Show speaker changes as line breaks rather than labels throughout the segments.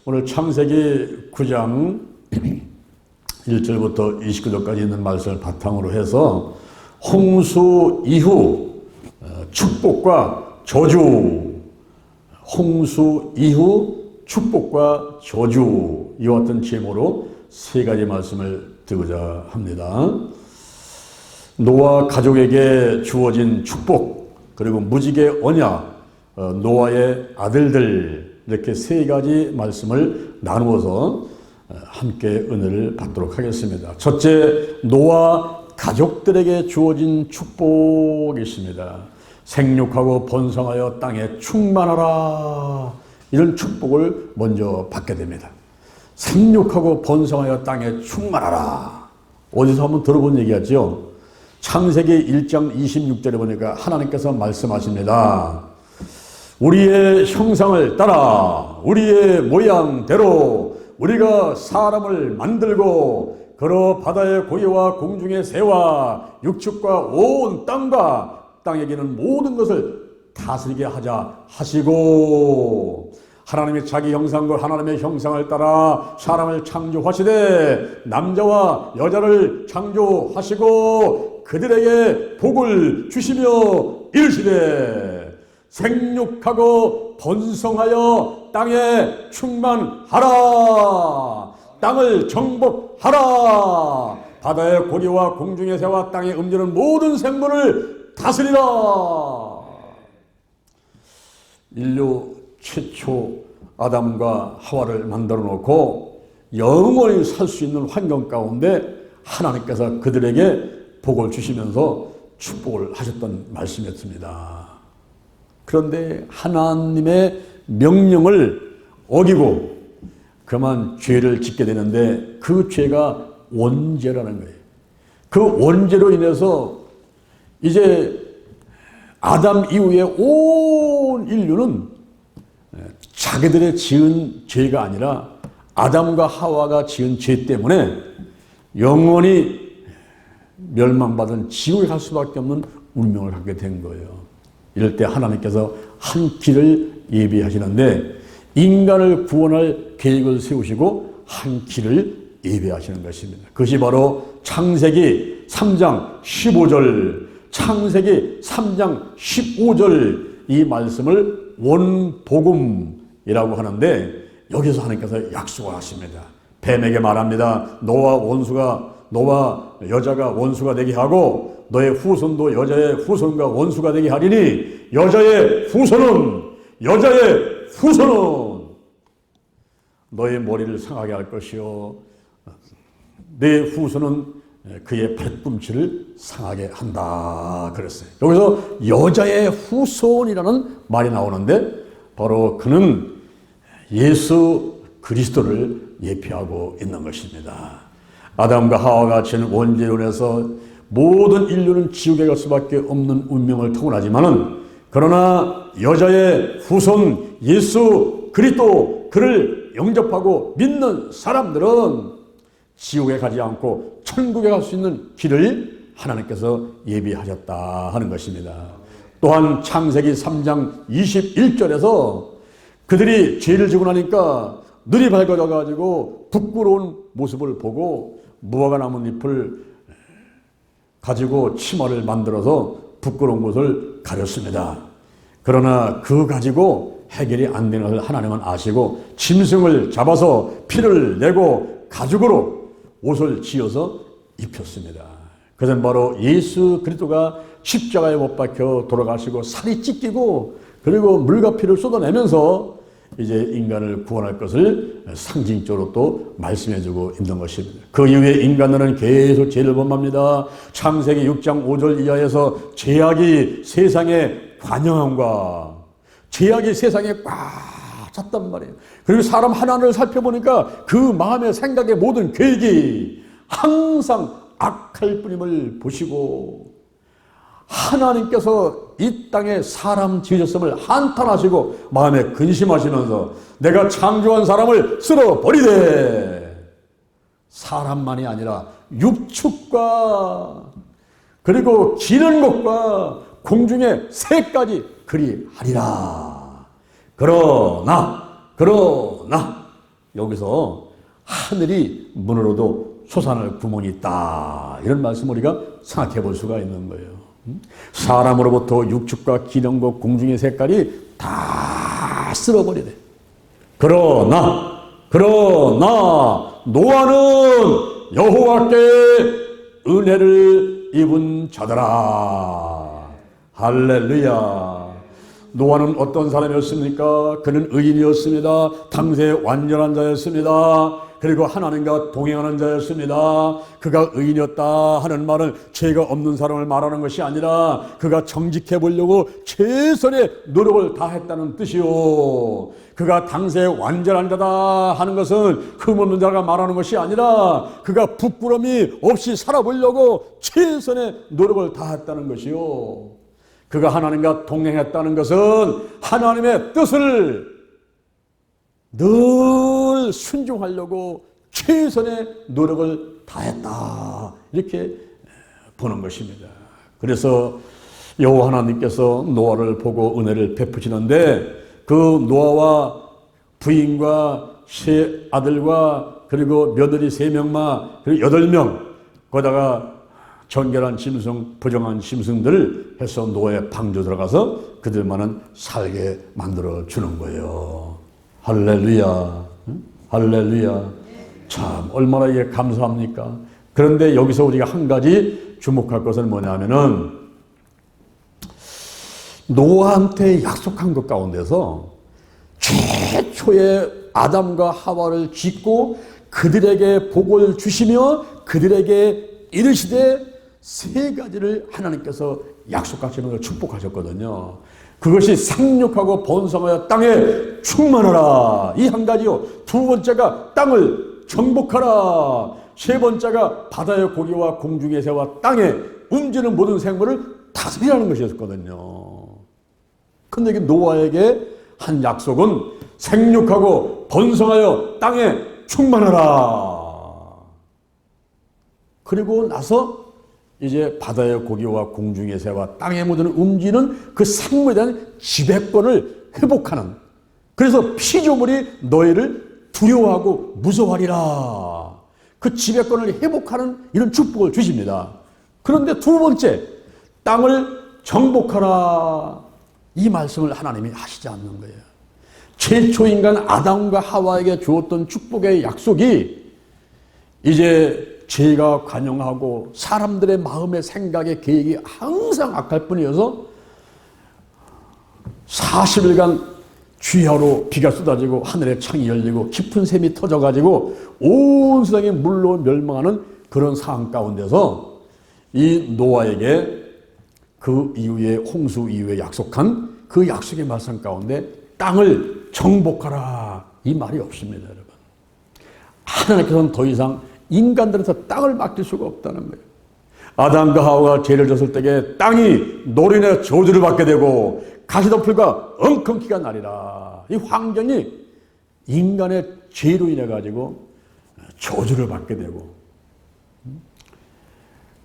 오늘 창세기 9장 1절부터 29절까지 있는 말씀을 바탕으로 해서 홍수 이후 축복과 저주, 홍수 이후 축복과 저주, 이와 같은 제목으로 세 가지 말씀을 드리고자 합니다. 노아 가족에게 주어진 축복, 그리고 무지개 언약, 노아의 아들들, 이렇게 세 가지 말씀을 나누어서 함께 은혜를 받도록 하겠습니다. 첫째, 노아 가족들에게 주어진 축복이 있습니다. 생육하고 번성하여 땅에 충만하라, 이런 축복을 먼저 받게 됩니다. 생육하고 번성하여 땅에 충만하라, 어디서 한번 들어본 얘기였죠. 창세기 1장 26절에 보니까 하나님께서 말씀하십니다. 우리의 형상을 따라 우리의 모양대로 우리가 사람을 만들고 그러 바다의 고기와 공중의 새와 육축과 온 땅과 땅에 기는 모든 것을 다스리게 하자 하시고, 하나님이 자기 형상과 하나님의 형상을 따라 사람을 창조하시되 남자와 여자를 창조하시고 그들에게 복을 주시며 이르시되 생육하고 번성하여 땅에 충만하라, 땅을 정복하라, 바다의 고기와 공중의 새와 땅에 움직이는 모든 생물을 다스리라. 인류 최초 아담과 하와를 만들어 놓고 영원히 살 수 있는 환경 가운데 하나님께서 그들에게 복을 주시면서 축복을 하셨던 말씀이었습니다. 그런데 하나님의 명령을 어기고 그만 죄를 짓게 되는데, 그 죄가 원죄라는 거예요. 그 원죄로 인해서 이제 아담 이후에 온 인류는 자기들의 지은 죄가 아니라 아담과 하와가 지은 죄 때문에 영원히 멸망받은 지옥에 갈 수밖에 없는 운명을 갖게 된 거예요. 이럴 때 하나님께서 한 길을 예비하시는데, 인간을 구원할 계획을 세우시고 한 길을 예비하시는 것입니다. 그것이 바로 창세기 3장 15절, 창세기 3장 15절, 이 말씀을 원복음이라고 하는데, 여기서 하나님께서 약속을 하십니다. 뱀에게 말합니다. 너와 여자가 원수가 되게 하고 너의 후손도 여자의 후손과 원수가 되게 하리니 여자의 후손은 너의 머리를 상하게 할 것이요 내 후손은 그의 발꿈치를 상하게 한다 그랬어요. 여기서 여자의 후손이라는 말이 나오는데, 바로 그는 예수 그리스도를 예표하고 있는 것입니다. 아담과 하와가 지은 원죄로 인해서 모든 인류는 지옥에 갈 수밖에 없는 운명을 타고나지만은, 그러나 여자의 후손 예수 그리스도, 그를 영접하고 믿는 사람들은 지옥에 가지 않고 천국에 갈 수 있는 길을 하나님께서 예비하셨다 하는 것입니다. 또한 창세기 3장 21절에서 그들이 죄를 지고 나니까 눈이 밝아져 가지고 부끄러운 모습을 보고 무화과 나무 잎을 가지고 치마를 만들어서 부끄러운 곳을 가렸습니다. 그러나 그거 가지고 해결이 안 되는 것을 하나님은 아시고 짐승을 잡아서 피를 내고 가죽으로 옷을 지어서 입혔습니다. 그것은 바로 예수 그리스도가 십자가에 못 박혀 돌아가시고 살이 찢기고 그리고 물과 피를 쏟아내면서 이제 인간을 구원할 것을 상징적으로 또 말씀해주고 있는 것입니다. 그 이후에 인간들은 계속 죄를 범합니다. 창세기 6장 5절 이하에서 죄악이 세상에 관영함과 죄악이 세상에 꽉 찼단 말이에요. 그리고 사람 하나를 살펴보니까 그 마음의 생각의 모든 계획이 항상 악할 뿐임을 보시고, 하나님께서 이 땅에 사람 지으셨음을 한탄하시고 마음에 근심하시면서 내가 창조한 사람을 쓸어버리되 사람만이 아니라 육축과 그리고 기는 것과 공중의 새까지 그리하리라. 그러나 여기서 하늘이 문으로도 솟아날 구멍이 있다. 이런 말씀 우리가 생각해 볼 수가 있는 거예요. 사람으로부터 육축과 기능과 공중의 색깔이 다 쓸어버리네. 그러나 노아는 여호와께 은혜를 입은 자더라. 할렐루야. 노아는 어떤 사람이었습니까? 그는 의인이었습니다. 당시에 완전한 자였습니다. 그리고 하나님과 동행하는 자였습니다. 그가 의인이었다 하는 말은 죄가 없는 사람을 말하는 것이 아니라 그가 정직해 보려고 최선의 노력을 다했다는 뜻이요. 그가 당시에 완전한 자다 하는 것은 흠없는 자가 말하는 것이 아니라 그가 부끄러움이 없이 살아보려고 최선의 노력을 다했다는 것이요. 그가 하나님과 동행했다는 것은 하나님의 뜻을 늘 순종하려고 최선의 노력을 다했다. 이렇게 보는 것입니다. 그래서 여호와 하나님께서 노아를 보고 은혜를 베푸시는데 그 노아와 부인과 세 아들과 그리고 며느리 3명만 그리고 8명 거기다가 정결한 짐승, 부정한 짐승들을 해서 노아의 방주 들어가서 그들만은 살게 만들어 주는 거예요. 할렐루야. 할렐루야. 참 얼마나 이게 감사합니까? 그런데 여기서 우리가 한 가지 주목할 것은 뭐냐면은 노아한테 약속한 것 가운데서 최초의 아담과 하와를 짓고 그들에게 복을 주시며 그들에게 이르시되 3가지를 하나님께서 약속하시면서 축복하셨거든요. 그것이 생육하고 번성하여 땅에 충만하라. 이 한 가지요. 2번째가 땅을 정복하라. 3번째가 바다의 고기와 공중의 새와 땅에 움직이는 모든 생물을 다스리라는 것이었거든요. 근데 노아에게 한 약속은 생육하고 번성하여 땅에 충만하라. 그리고 나서 이제 바다의 고기와 공중의 새와 땅에 묻는 움직이는 그 생물에 대한 지배권을 회복하는, 그래서 피조물이 너희를 두려워하고 무서워하리라. 그 지배권을 회복하는 이런 축복을 주십니다. 그런데 2번째, 땅을 정복하라. 이 말씀을 하나님이 하시지 않는 거예요. 최초 인간 아담과 하와에게 주었던 축복의 약속이 이제 죄가 관영하고 사람들의 마음의 생각의 계획이 항상 악할 뿐이어서 40일간 주야로 비가 쏟아지고 하늘의 창이 열리고 깊은 샘이 터져가지고 온 세상이 물로 멸망하는 그런 상황 가운데서 이 노아에게 그 이후에 홍수 이후에 약속한 그 약속의 말씀 가운데 땅을 정복하라 이 말이 없습니다. 여러분, 하나님께서는 더 이상 인간들한테 땅을 맡길 수가 없다는 거예요. 아담과 하와가 죄를 졌을 때에 땅이 노로 인해 저주를 받게 되고 가시덤불과 엉겅퀴가 나리라. 이 환경이 인간의 죄로 인해 가지고 저주를 받게 되고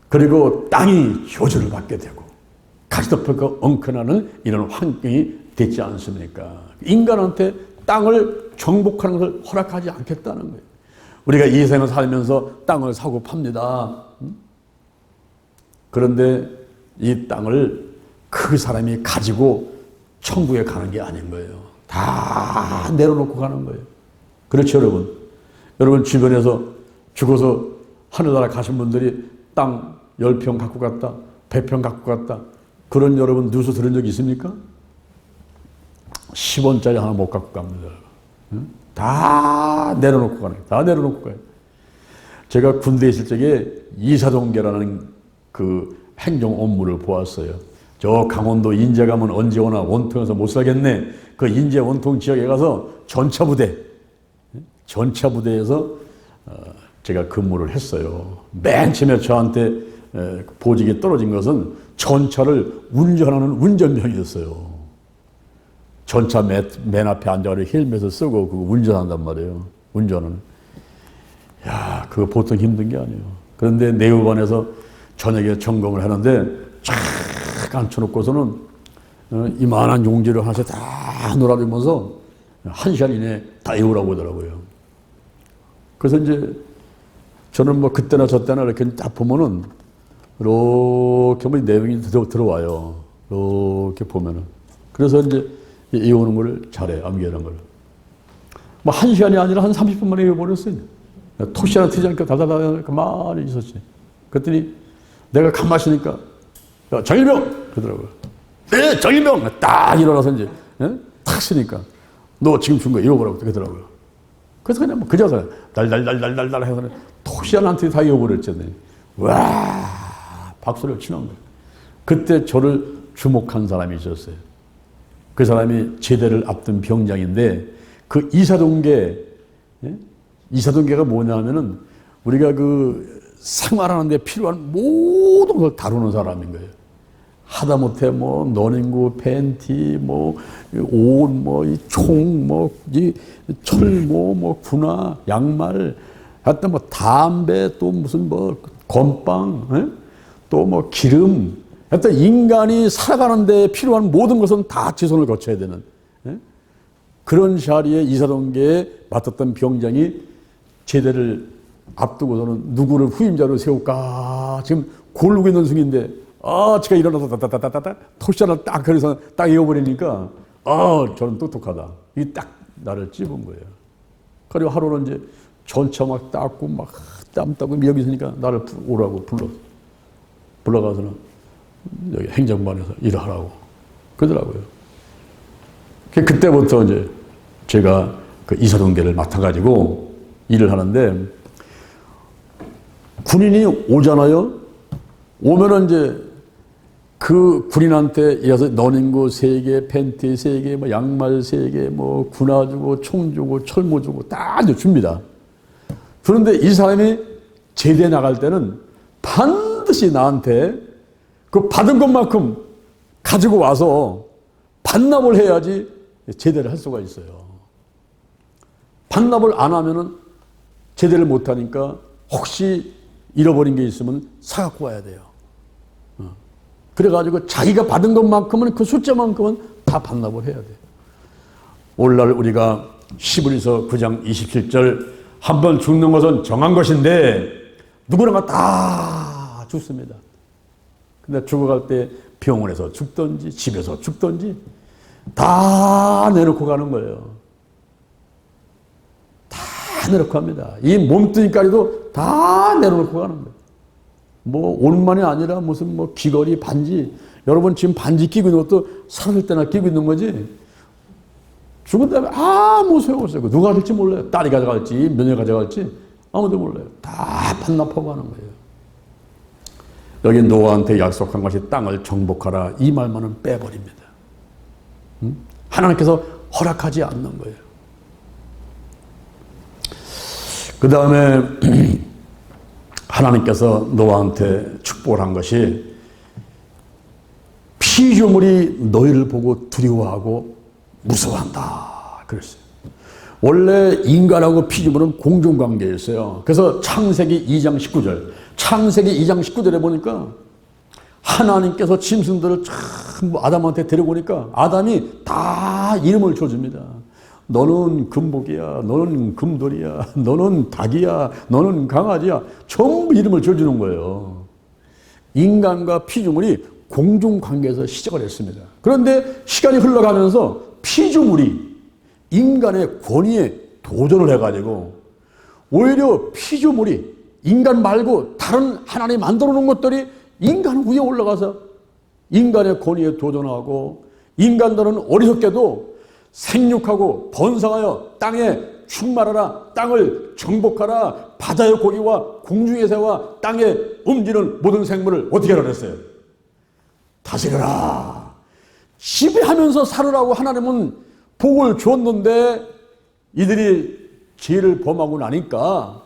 그리고 땅이 저주를 받게 되고 가시덤불과 엉켜나는 이런 환경이 되지 않습니까? 인간한테 땅을 정복하는 것을 허락하지 않겠다는 거예요. 우리가 이 세상을 살면서 땅을 사고 팝니다. 그런데 이 땅을 그 사람이 가지고 천국에 가는 게 아닌 거예요. 다 내려놓고 가는 거예요. 그렇죠, 여러분? 여러분 주변에서 죽어서 하늘나라 가신 분들이 땅 10평 갖고 갔다, 100평 갖고 갔다. 그런 여러분 뉴스 들은 적 있습니까? 10원짜리 하나 못 갖고 갑니다. 다 내려놓고 가는 거예요. 다 내려놓고 가요. 제가 군대에 있을 적에 이사동계라는 그 행정 업무를 보았어요. 저 강원도 인제 가면 언제 오나 원통에서 못 살겠네. 그 인제 원통 지역에 가서 전차부대에서 제가 근무를 했어요. 맨 처음에 저한테 보직이 떨어진 것은 전차를 운전하는 운전병이었어요. 전차 맨 앞에 앉아가지고 헬멧을 쓰고 그거 운전한단 말이에요. 운전은. 야, 그거 보통 힘든 게 아니에요. 그런데 내후반에서 저녁에 점검을 하는데 쫙 앉혀놓고서는 이만한 용지를 하나씩 다 놀아주면서 1시간 이내에 다 외우라고 하더라고요. 그래서 이제 저는 뭐 그때나 저때나 이렇게 딱 보면은 이렇게 뭐 내용이 들어와요. 이렇게 보면은. 그래서 이제 외우는 걸 잘해, 암기하는 걸. 뭐 1시간이 아니라 한 30분 만에 외워버렸어요. 토시 하나 튀지 않고 달달달 가만히 있었지. 그랬더니 내가 가만히 있으니까 야, 정일병! 그러더라고요. 네, 정일병! 딱 일어나서 이제 탁 쓰니까 너 지금 준 거 읽어보라고 그러더라고요. 그래서 그냥 뭐 그저서 달달달달달달 해서 토시 하나한테 다 읽어버렸잖아요. 와, 박수를 치는 거예요. 그때 저를 주목한 사람이 있었어요. 그 사람이 제대를 앞둔 병장인데 그 이사동계가 뭐냐면은 우리가 그 생활하는데 필요한 모든 걸 다루는 사람인 거예요. 하다못해 뭐 너닝구, 팬티, 뭐 옷, 뭐 이 총, 뭐 이 철모, 뭐 군화, 양말, 하여튼 뭐 담배, 또 무슨 뭐 건빵, 또 뭐 기름, 하여튼 인간이 살아가는데 필요한 모든 것은 다 지손을 거쳐야 되는 그런 자리에 이사동계에 맡았던 병장이 제대를 앞두고서는 누구를 후임자로 세울까 지금 고르고 있는 중인데 제가 일어나서 따따따따따 토시를 딱 그래서 딱 이어버리니까 저는 똑똑하다. 이게 딱 나를 찝은 거예요. 그리고 하루는 이제 전차 막 닦고 막 땀 닦고 여기 있으니까 나를 오라고 불러가서는 여기 행정반에서 일하라고 그러더라고요. 그때부터 이제 제가 그 이사동계를 맡아가지고 일을 하는데 군인이 오잖아요. 오면은 이제 그 군인한테 이어서 너닝구 3개, 팬티 3개, 뭐 양말 3개, 뭐 군화 주고 총 주고 철모 주고 다 이제 줍니다. 그런데 이 사람이 제대 나갈 때는 반드시 나한테 그 받은 것만큼 가지고 와서 반납을 해야지 제대를 할 수가 있어요. 반납을 안 하면은 제대를 못 하니까 혹시 잃어버린 게 있으면 사갖고 와야 돼요. 그래가지고 자기가 받은 것만큼은 그 숫자만큼은 다 반납을 해야 돼요. 오늘날 우리가 히브리서 9장 27절 한 번 죽는 것은 정한 것인데 누구나 다 죽습니다. 근데 죽어갈 때 병원에서 죽든지 집에서 죽든지 다 내놓고 가는 거예요. 다 내놓고 갑니다. 이 몸뚱이까지도 다 내놓고 가는 거예요. 뭐 옷만이 아니라 무슨 뭐 귀걸이, 반지. 여러분 지금 반지 끼고 있는 것도 살을 때나 끼고 있는 거지. 죽은 다음에 아무 소용없어요. 누가 가질지 몰라요. 딸이 가져갈지 며느리가 가져갈지 아무도 몰라요. 다 반납하고 하는 거예요. 여기 노아한테 약속한 것이 땅을 정복하라 이 말만은 빼버립니다. 하나님께서 허락하지 않는 거예요. 그 다음에 하나님께서 노아한테 축복을 한 것이 피조물이 너희를 보고 두려워하고 무서워한다 그랬어요. 원래 인간하고 피조물은 공존관계였어요. 그래서 창세기 2장 19절 창세기 2장 19절에 보니까 하나님께서 짐승들을 전부 아담한테 데리고 오니까 아담이 다 이름을 줘줍니다. 너는 금복이야, 너는 금돌이야, 너는 닭이야, 너는 강아지야. 전부 이름을 줘주는 거예요. 인간과 피조물이 공존관계에서 시작을 했습니다. 그런데 시간이 흘러가면서 피조물이 인간의 권위에 도전을 해가지고 오히려 피조물이 인간 말고 다른 하나님이 만들어 놓은 것들이 인간 위에 올라가서 인간의 권위에 도전하고 인간들은 어리석게도 생육하고 번성하여 땅에 충만하라 땅을 정복하라 바다의 고기와 공중의 새와 땅에 움직이는 모든 생물을 어떻게 하라 그랬어요? 다스려라. 지배하면서 살으라고 하나님은 복을 줬는데 이들이 죄를 범하고 나니까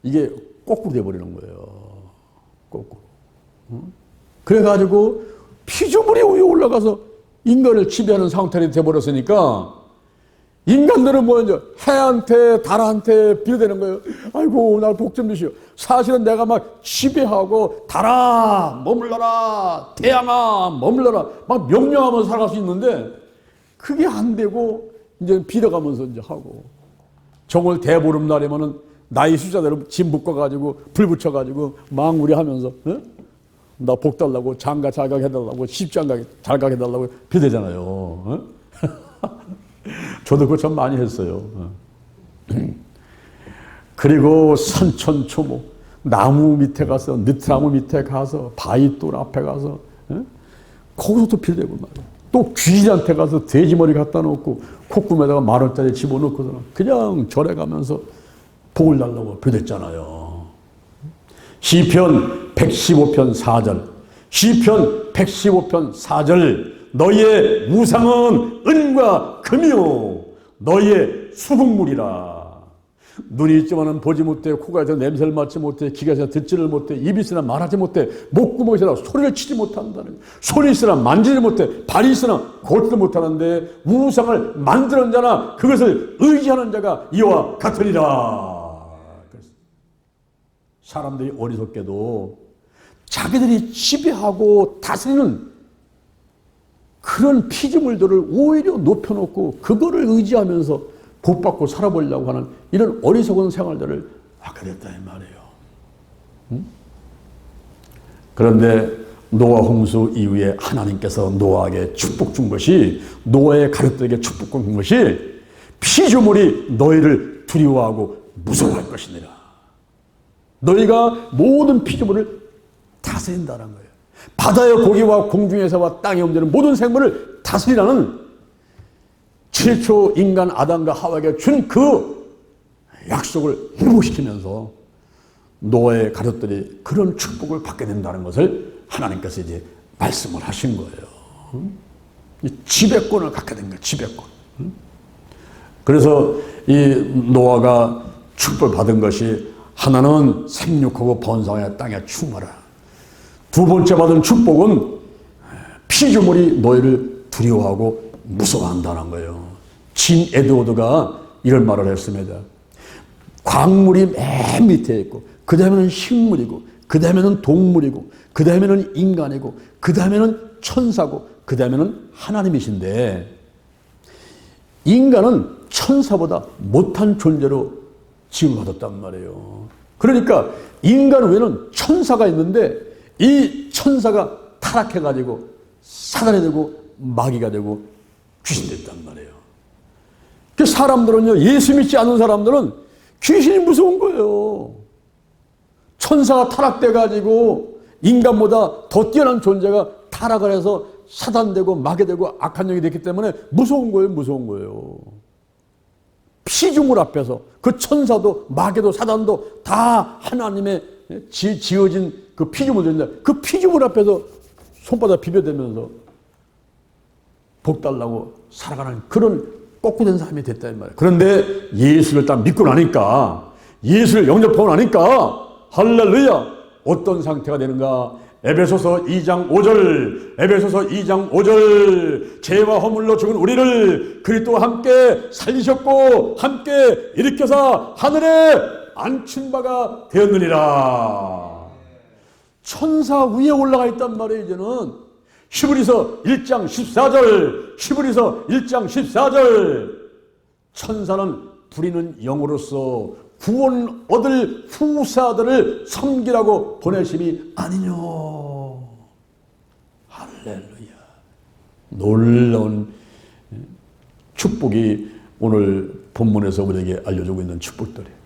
이게 거꾸로 돼버리는 거예요. 거꾸로. 그래가지고 피조물이 위에 올라가서 인간을 지배하는 상태가 돼버렸으니까 인간들은 뭐 이제 해한테 달한테 비교되는 거예요. 아이고 날 복 좀 주시오. 사실은 내가 막 지배하고 달아 머물러라 태양아 머물러라 막 명령하면서 살아갈 수 있는데 그게 안 되고 이제 빌어가면서 이제 하고 정월 대보름 날이면은 나이 숫자대로 짐 묶어가지고 불 붙여가지고 망우리하면서 나 복 달라고 장가 잘 가게 해달라고 십장가 잘 가게 해달라고 비대잖아요. 저도 그거 참 많이 했어요. 그리고 산천초목 나무 밑에 가서 느티나무 밑에 가서 바위돌 앞에 가서 거기서도 빌대고 말이야. 또 귀신한테 가서 돼지머리 갖다 놓고 콧구멍에다가 10,000원짜리 집어넣고서는 그냥 절에 가면서 복을 달라고 빌댔잖아요. 시편 115편 4절 시편 115편 4절 너희의 우상은 은과 금이요 너희의 수국물이라. 눈이 있지만은 보지 못해, 코가 있어 냄새를 맡지 못해, 귀가 있어 듣지를 못해, 입이 있으나 말하지 못해, 목구멍이 있으나 소리를 치지 못한다는, 손이 있으나 만지지 못해, 발이 있으나 걷지도 못하는데 우상을 만드는 자나 그것을 의지하는 자가 이와 같으리라. 사람들이 어리석게도 자기들이 지배하고 다스리는 그런 피조물들을 오히려 높여놓고 그거를 의지하면서 복받고 살아보려고 하는 이런 어리석은 생활들을 하게 됐다 이 말이에요. 그런데 노아 홍수 이후에 하나님께서 노아에게 축복 준 것이, 노아의 가족들에게 축복 준 것이 피조물이 너희를 두려워하고 무서워할 것이니라. 너희가 모든 피조물을 다스린다는 거예요. 바다의 고기와 공중에서와 땅에 움직이는 모든 생물을 다스리라는 최초 인간 아담과 하와에게 준 그 약속을 회복시키면서 노아의 가족들이 그런 축복을 받게 된다는 것을 하나님께서 이제 말씀을 하신 거예요. 지배권을 갖게 된 거예요. 지배권. 그래서 이 노아가 축복을 받은 것이, 하나는 생육하고 번성하여 땅에 충만하라. 두 번째 받은 축복은 피조물이 너희를 두려워하고 무서워한다는 거예요. 진 에드워드가 이런 말을 했습니다. 광물이 맨 밑에 있고, 그 다음에는 식물이고, 그 다음에는 동물이고, 그 다음에는 인간이고, 그 다음에는 천사고, 그 다음에는 하나님이신데, 인간은 천사보다 못한 존재로 지음받았단 말이에요. 그러니까 인간 외에는 천사가 있는데 이 천사가 타락해가지고 사단이 되고 마귀가 되고 귀신이 됐단 말이에요. 그 사람들은요, 예수 믿지 않는 사람들은 귀신이 무서운 거예요. 천사가 타락돼가지고 인간보다 더 뛰어난 존재가 타락을 해서 사단되고 마귀되고 악한 영이 됐기 때문에 무서운 거예요. 무서운 거예요. 피조물 앞에서 그 천사도 마귀도 사단도 다 하나님의 지어진 그 피조물들인데 그 피조물 앞에서 손바닥 비벼대면서 복 달라고 살아가는 그런 꺾고된 사람이 됐다 이 말이에요. 그런데 예수를 딱 믿고 나니까, 예수를 영접하고 나니까 할렐루야, 어떤 상태가 되는가? 에베소서 2장 5절, 에베소서 2장 5절, 죄와 허물로 죽은 우리를 그리스도와 함께 살리셨고 함께 일으켜서 하늘에 앉힌 바가 되었느니라. 천사 위에 올라가 있단 말이에요. 이제는 히브리서 1장 14절, 히브리서 1장 14절, 천사는 부리는 영으로서 구원 얻을 후사들을 섬기라고 보내심이 아니뇨. 할렐루야. 놀라운 축복이 오늘 본문에서 우리에게 알려주고 있는 축복들이에요.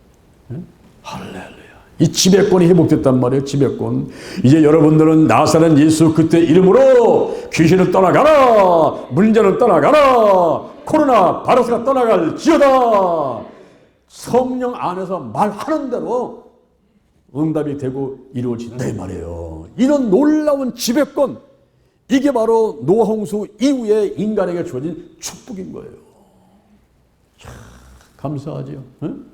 할렐루야. 이 지배권이 회복됐단 말이에요. 지배권. 이제 여러분들은 나사렛 예수 그때 이름으로 귀신을 떠나가라, 문제는 떠나가라, 코로나 바이러스가 떠나갈지어다. 성령 안에서 말하는 대로 응답이 되고 이루어진다 이 말이에요. 이런 놀라운 지배권, 이게 바로 노아 홍수 이후에 인간에게 주어진 축복인 거예요. 참 감사하지요. 응?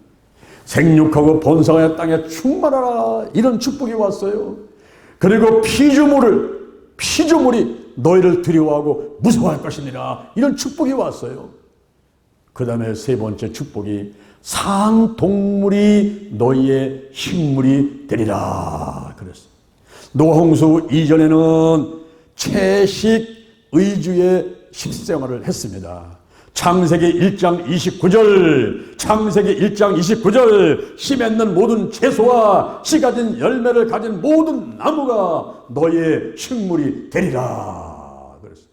생육하고 번성하여 땅에 충만하라, 이런 축복이 왔어요. 그리고 피조물이 너희를 두려워하고 무서워할 것이니라, 이런 축복이 왔어요. 그 다음에 세 번째 축복이 상동물이 너희의 식물이 되리라 그랬어요. 노아 홍수 이전에는 채식 의주의 식생활을 했습니다. 창세기 1장 29절, 창세기 1장 29절, 씨 맺는 모든 채소와 씨 가진 열매를 가진 모든 나무가 너의 식물이 되리라 그랬어요.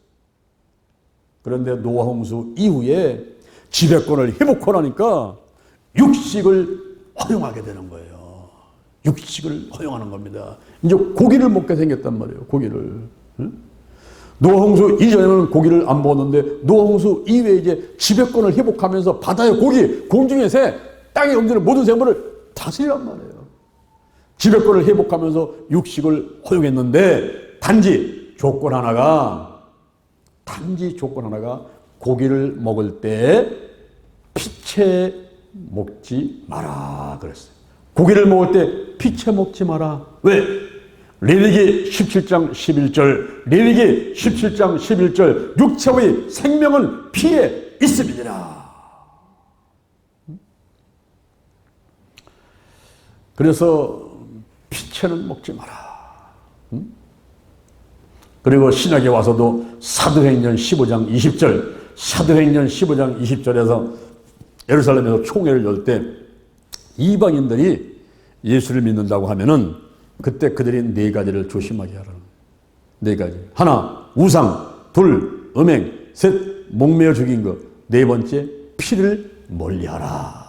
그런데 노아 홍수 이후에 지배권을 회복하고 나니까 육식을 허용하게 되는 거예요. 육식을 허용하는 겁니다. 이제 고기를 먹게 생겼단 말이에요. 고기를. 노아 홍수 이전에는 고기를 안 먹었는데 노아 홍수 이후에 이제 지배권을 회복하면서 바다의 고기, 공중의 새, 땅에 움직이는 모든 생물을 다스리란 말이에요. 지배권을 회복하면서 육식을 허용했는데 단지 조건 하나가 고기를 먹을 때 피채 먹지 마라 그랬어요. 고기를 먹을 때 피채 먹지 마라. 왜? 레위기 17장 11절, 레위기 17장 11절, 육체의 생명은 피에 있음이니라. 그래서 피채는 먹지 마라. 그리고 신약에 와서도 사도행전 15장 20절, 사도행전 15장 20절에서 예루살렘에서 총회를 열 때 이방인들이 예수를 믿는다고 하면은 그때 그들이 네 가지를 조심하게 하라는 거예요. 네 가지. 하나, 우상. 둘, 음행. 셋, 목매어 죽인 것. 네 번째, 피를 멀리하라.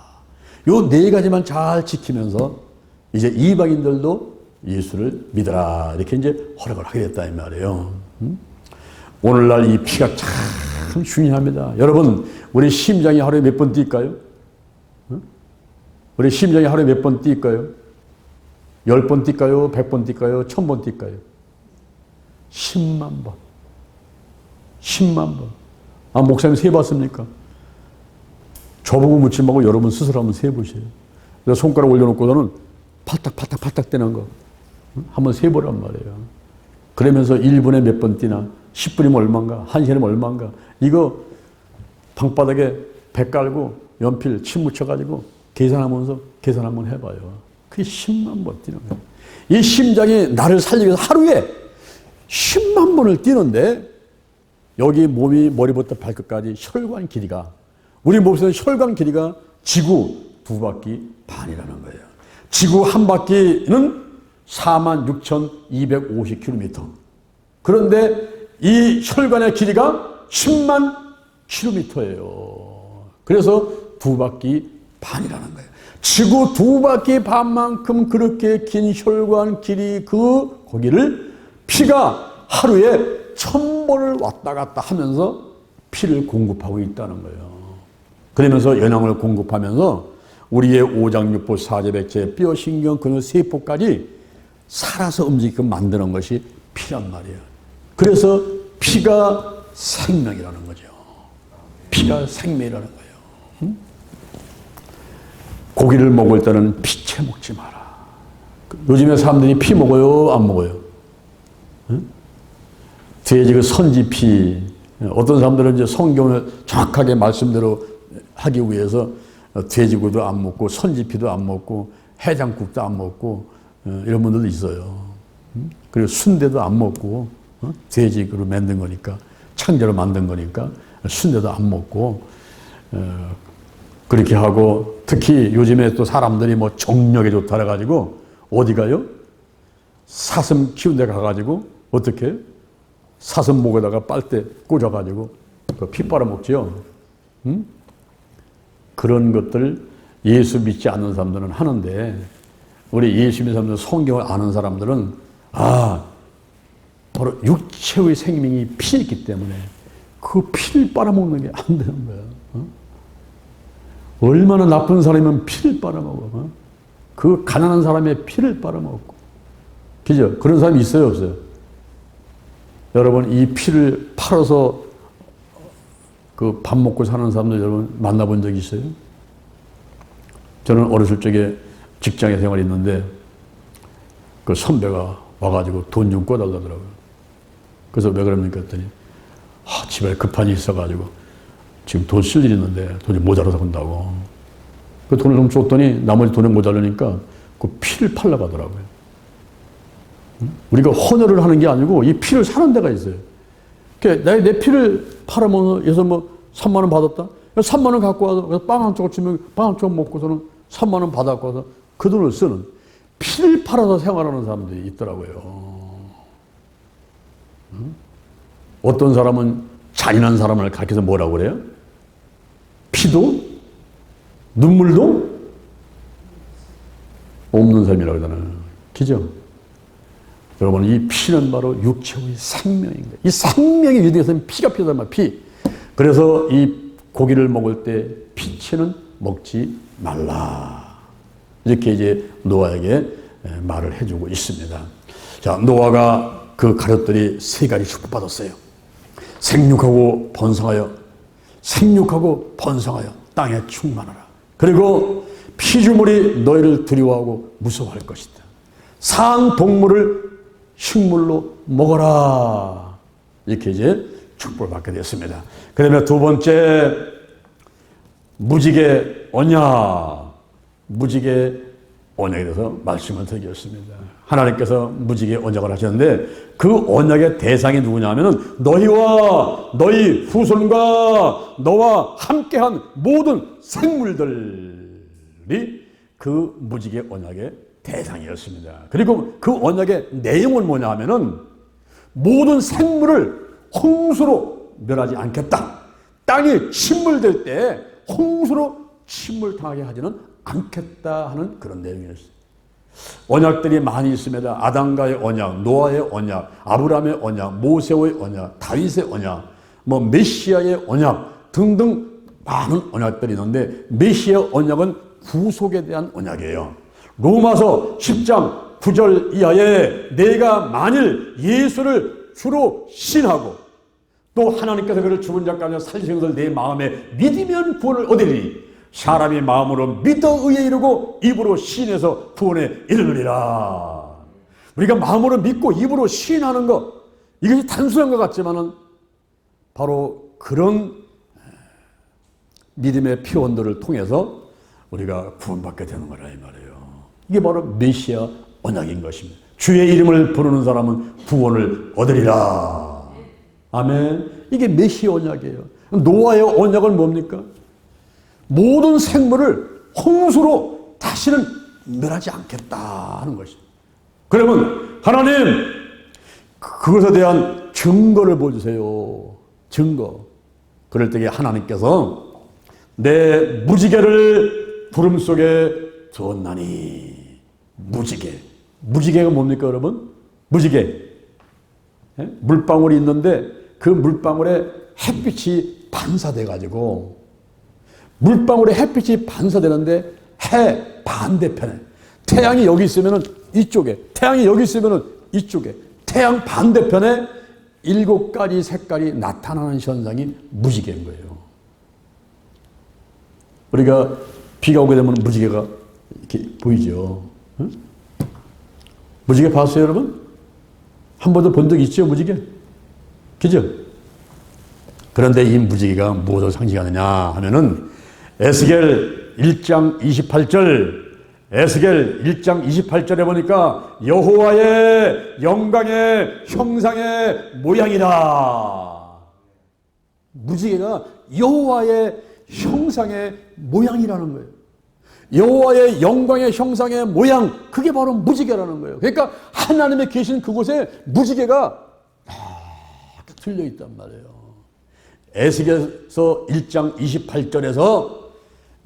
요 네 가지만 잘 지키면서 이제 이방인들도 예수를 믿어라. 이렇게 이제 허락을 하게 됐다 이 말이에요. 오늘날 이 피가 참 중요합니다. 여러분, 우리 심장이 하루에 몇 번 뛸까요? 우리 심장이 하루에 몇 번 뛸까요? 10번 뛸까요? 100번 뛸까요? 1000번 뛸까요? 10만 번. 10만 번. 아, 목사님 세봤습니까? 저보고 묻지 말고 여러분 스스로 한번 세보세요. 그래서 손가락 올려놓고서는 팔딱팔딱 뛰는 거 한번 세보란 말이에요. 그러면서 1분에 몇 번 뛰나, 10분이면 얼마인가, 1시간이면 얼마인가. 이거 방바닥에 배 깔고 연필 침 묻혀가지고 계산하면서 계산 한번 해봐요. 그게 10만 번 뛰는 거예요. 이 심장이 나를 살리기 위해서 하루에 10만 번을 뛰는데 여기 몸이 머리부터 발끝까지 혈관 길이가, 우리 몸속의 혈관 길이가 지구 2바퀴 반이라는 거예요. 지구 한 바퀴는 46,250km. 그런데 이 혈관의 길이가 10만 km예요. 그래서 2바퀴 반이라는 거예요. 지구 2바퀴 반만큼 그렇게 긴 혈관 길이 거기를 피가 하루에 1000번을 왔다 갔다 하면서 피를 공급하고 있다는 거예요. 그러면서 영양을 공급하면서 우리의 오장육부 사제백제 뼈 신경 근육 세포까지 살아서 움직이게 만드는 것이 피란 말이에요. 그래서 피가 생명이라는 거죠. 피가 생명이라는 거예요. 고기를 먹을 때는 피채 먹지 마라. 요즘에 사람들이 피 먹어요? 안 먹어요? 돼지 그 선지피. 어떤 사람들은 이제 성경을 정확하게 말씀대로 하기 위해서 돼지고도 안 먹고 선지피도 안 먹고 해장국도 안 먹고 이런 분들도 있어요. 그리고 순대도 안 먹고 돼지로 만든 거니까, 창자로 만든 거니까 순대도 안 먹고 그렇게 하고, 특히 요즘에 또 사람들이 뭐 정력에 좋다 그래가지고 어디 가요? 사슴 키운 데 가가지고 어떻게 사슴 목에다가 빨대 꽂아가지고 그 피 빨아먹지요. 그런 것들 예수 믿지 않는 사람들은 하는데, 우리 예수 믿는 사람들, 성경을 아는 사람들은 바로 육체의 생명이 피에 있기 때문에 그 피를 빨아먹는 게 안 되는 거예요. 얼마나 나쁜 사람이면 피를 빨아먹어. 그 가난한 사람의 피를 빨아먹고. 그죠? 그런 사람이 있어요, 없어요? 여러분, 이 피를 팔아서 그 밥 먹고 사는 사람들 여러분 만나본 적 있어요? 저는 어렸을 적에 직장에 생활했는데 그 선배가 와가지고 돈 좀 꿔달라더라고요. 그래서 왜 그럽니까 했더니 집에 급한 일이 있어가지고 지금 돈 쓸 일이 있는데 돈이 모자라서 본다고. 그 돈을 좀 줬더니 나머지 돈이 모자라니까 그 피를 팔려고 하더라고요. 우리가 헌혈을 하는 게 아니고 이 피를 사는 데가 있어요. 그러니까 내 피를 팔아먹어서 뭐 3만 원 받았다. 3만 원 갖고 와서 빵 한 조각 주면 빵 한 조각 먹고서는 3만 원 받아갖고 와서 그 돈을 쓰는, 피를 팔아서 생활하는 사람들이 있더라고요. 어떤 사람은 잔인한 사람을 가르쳐서 뭐라고 그래요? 피도 눈물도 없는 삶이라고 그러잖아요. 그죠? 여러분, 이 피는 바로 육체의 생명인 거예요. 이 생명이 유대에서는 피가 필요하단 말이에요. 피. 그래서 이 고기를 먹을 때 피치는 먹지 말라. 이렇게 이제 노아에게 말을 해주고 있습니다. 자, 노아가 그 가족들이 세 가지 축복받았어요. 생육하고 번성하여, 생육하고 번성하여 땅에 충만하라. 그리고 피조물이 너희를 두려워하고 무서워할 것이다. 상 동물을 식물로 먹어라. 이렇게 이제 축복을 받게 됐습니다. 그 다음에 두 번째, 무지개 언약. 무지개 언약에 대해서 말씀을 드리겠습니다. 하나님께서 무지개 언약을 하셨는데 그 언약의 대상이 누구냐면은 너희와 너희 후손과 너와 함께한 모든 생물들이 그 무지개 언약의 대상이었습니다. 그리고 그 언약의 내용은 뭐냐 하면은 모든 생물을 홍수로 멸하지 않겠다. 땅이 침몰될 때 홍수로 침몰당하게 하지는 않겠다 하는 그런 내용이었어요. 언약들이 많이 있습니다. 아담과의 언약, 노아의 언약, 아브라함의 언약, 모세의 언약, 다윗의 언약, 뭐 메시아의 언약 등등 많은 언약들이 있는데 메시아 언약은 구속에 대한 언약이에요. 로마서 10장 9절 이하에 내가 만일 예수를 주로 신하고 또 하나님께서 그를 죽은 자 가운데 살리신 것을 내 마음에 믿으면 구원을 얻으리니 사람이 마음으로 믿어 의에 이르고 입으로 시인해서 구원에 이르느니라. 우리가 마음으로 믿고 입으로 시인하는 것, 이것이 단순한 것 같지만은 바로 그런 믿음의 피원들을 통해서 우리가 구원받게 되는 거라 이 말이에요. 이게 바로 메시아 언약인 것입니다. 주의 이름을 부르는 사람은 구원을 얻으리라. 아멘. 이게 메시아 언약이에요. 노아의 언약은 뭡니까? 모든 생물을 홍수로 다시는 멸하지 않겠다 하는 것입니다. 그러면 하나님, 그것에 대한 증거를 보여주세요. 증거. 그럴 때에 하나님께서 내 무지개를 구름 속에 두었나니. 무지개. 무지개가 뭡니까 여러분? 무지개. 물방울이 있는데 그 물방울에 햇빛이 반사돼 가지고 물방울에 햇빛이 반사되는데 해 반대편에 태양이 여기 있으면은 이쪽에, 태양이 여기 있으면은 이쪽에, 태양 반대편에 7가지 색깔이 나타나는 현상이 무지개인 거예요. 우리가 비가 오게 되면 무지개가 이렇게 보이죠. 응? 무지개 봤어요, 여러분? 한 번도 본 적 있죠, 무지개? 그죠? 그런데 이 무지개가 무엇을 상징하느냐 하면은 에스겔 1장 28절, 에스겔 1장 28절에 보니까 여호와의 영광의 형상의 모양이라. 무지개가 여호와의 형상의 모양이라는 거예요. 여호와의 영광의 형상의 모양, 그게 바로 무지개라는 거예요. 그러니까 하나님의 계신 그곳에 무지개가 이렇게 들려 있단 말이에요. 에스겔서 1장 28절에서